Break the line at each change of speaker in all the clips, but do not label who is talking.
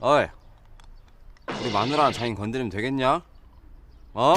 어이, 우리 마누라랑 장인 건드리면 되겠냐? 어?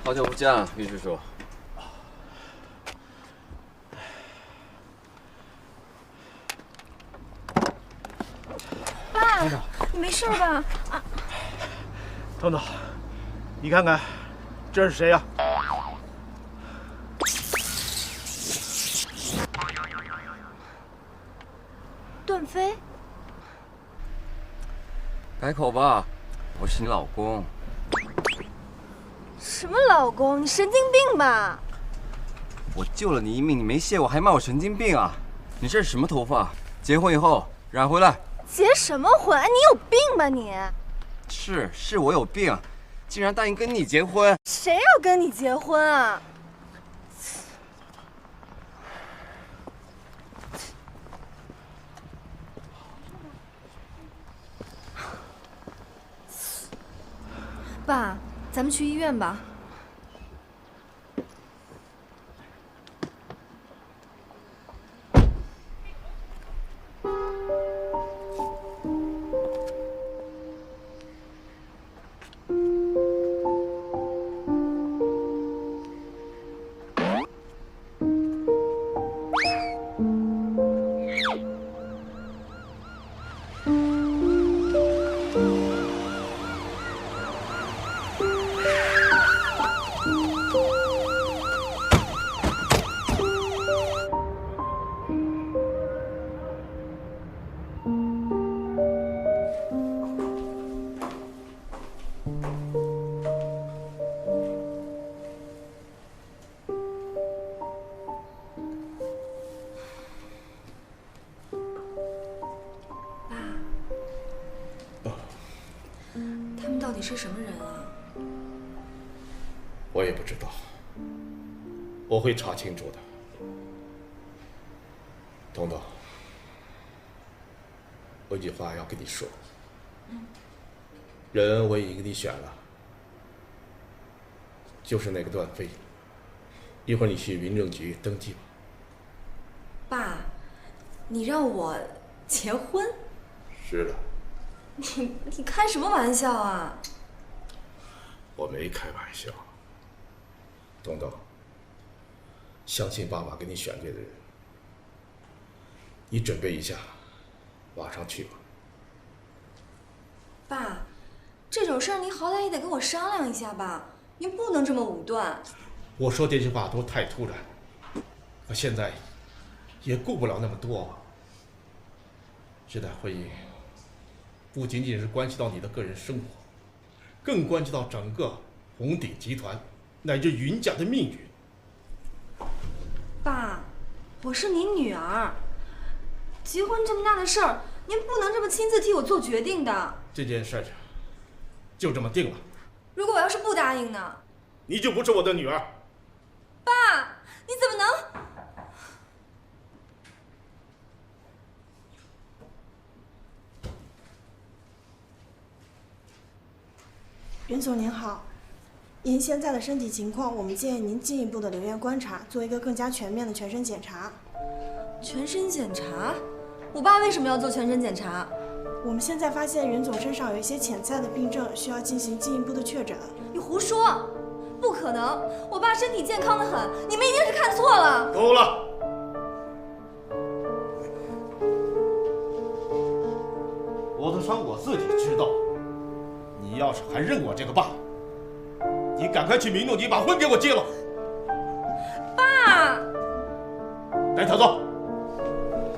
好久不见了，于叔叔。
爸，你没事吧？啊，
等等，你看看，这是谁呀？
段飞。
改口吧，我是你老公。
什么老公？你神经病吧？
我救了你一命，你没谢我，还骂我神经病啊！你这是什么头发？结婚以后染回来。
结什么婚？你有病吧你？
是我有病，竟然答应跟你结婚。
谁要跟你结婚啊？爸，咱们去医院吧。到底是什么人啊？
我也不知道，我会查清楚的。东东，我有句话要跟你说。人我已经给你选了，就是那个段飞。一会儿你去民政局登记吧。
爸，你让我结婚？
是的。
你开什么玩笑啊？
我没开玩笑。东东，相信爸爸给你选对的人，你准备一下，马上去吧。
爸，这种事儿您好歹也得跟我商量一下吧，您不能这么武断。
我说这句话都太突然，我现在也顾不了那么多。这单婚姻不仅仅是关系到你的个人生活，更关系到整个红鼎集团乃至云家的命运。
爸，我是您女儿，结婚这么大的事儿，您不能这么亲自替我做决定的。
这件事就这么定了。
如果我要是不答应呢？
你就不是我的女儿。
爸，你怎么能？
袁总您好，您现在的身体情况，我们建议您进一步的留院观察，做一个更加全面的全身检查。
全身检查？我爸为什么要做全身检查？
我们现在发现袁总身上有一些潜在的病症，需要进行进一步的确诊。
你胡说，不可能！我爸身体健康的很，你们一定是看错了。
够了！罗德昌，我自己知道，你要是还认我这个爸，你赶快去民政局把婚给我结了。
爸，
带他走。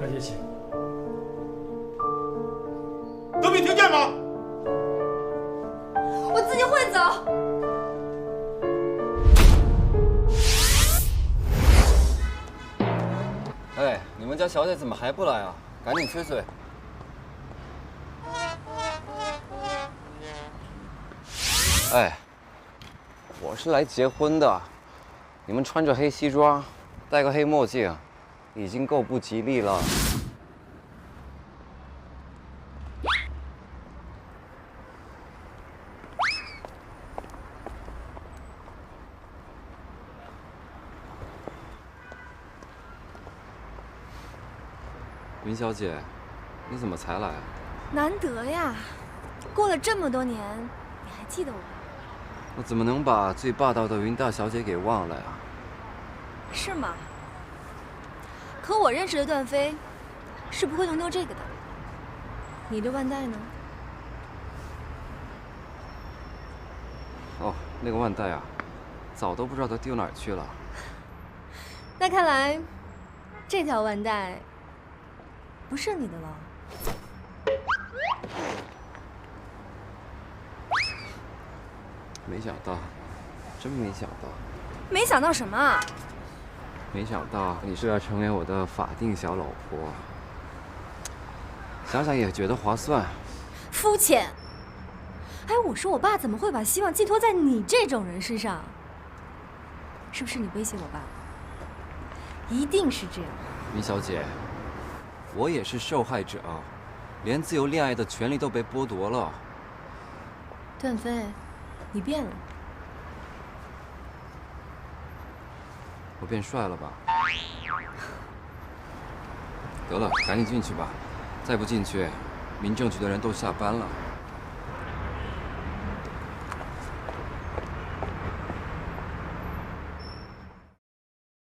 张杰请。
都没听见吗？
我自己会走。
哎，你们家小姐怎么还不来啊？赶紧催催。哎，我是来结婚的，你们穿着黑西装，戴个黑墨镜，已经够不吉利了。云小姐，你怎么才来啊？
难得呀，过了这么多年，你还记得我？
我怎么能把最霸道的云大小姐给忘了呀？
是吗？可我认识的段飞，是不会弄丢这个的。你的腕带呢？
哦，那个腕带啊，早都不知道它丢哪儿去了。
那看来，这条腕带不是你的了。
没想到，真没想到，
没想到什么啊？
没想到你是要成为我的法定小老婆。想想也觉得划算。
肤浅。哎，我说我爸怎么会把希望寄托在你这种人身上？是不是你威胁我爸？一定是这样。
云小姐，我也是受害者，连自由恋爱的权利都被剥夺了。
段飞，你变了。
我变帅了吧？得了，赶紧进去吧，再不进去，民政局的人都下班了。